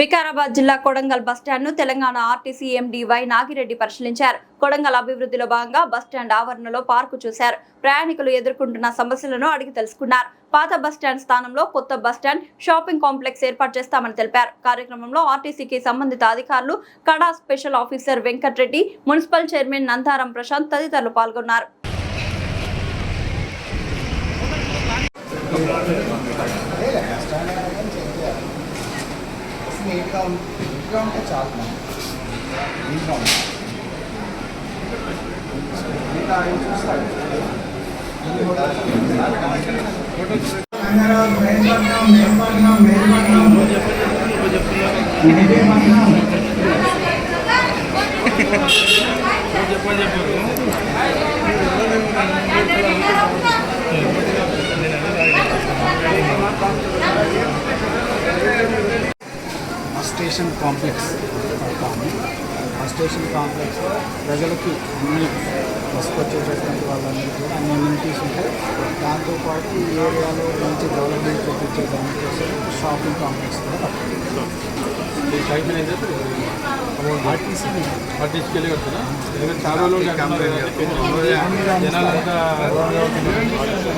వికారాబాద్ జిల్లా కొడంగల్ బస్టాండ్ను Telangana RTC MD Y Nagireddy పరిశీలించారు. కొడంగల్ అభివృద్ధిలో భాగంగా బస్టాండ్ ఆవరణలో పార్కు చూశారు. ప్రయాణికులు ఎదుర్కొంటున్న సమస్యలను అడిగి తెలుసుకున్నారు. పాత బస్టాండ్ స్థానంలో కొత్త బస్టాండ్, షాపింగ్ కాంప్లెక్స్ ఏర్పాటు చేస్తామని తెలిపారు. కార్యక్రమంలో ఆర్టీసీకి సంబంధిత అధికారులు, కడా special officer Venkatreddy, municipal chairman Nandaram Prashant తదితరులు పాల్గొన్నారు. నీట్గా ఉంటే చాలు. స్టేషన్ కాంప్లెక్స్ పడతాము. ఆ స్టేషన్ కాంప్లెక్స్ ప్రజలకి అన్ని బస్సుకు వచ్చేటటువంటి వాళ్ళందరికీ కూడా అన్ని అమ్యూనిటీస్ ఉంటాయి. దాంతోపాటు ఈ ఏరియాలో మంచి డెవలప్మెంట్ చూపించే దానికోసం షాపింగ్ కాంప్లెక్స్ కూడా ఆర్టీసీకి వెళ్ళి వస్తుందా? చాలా రోజులు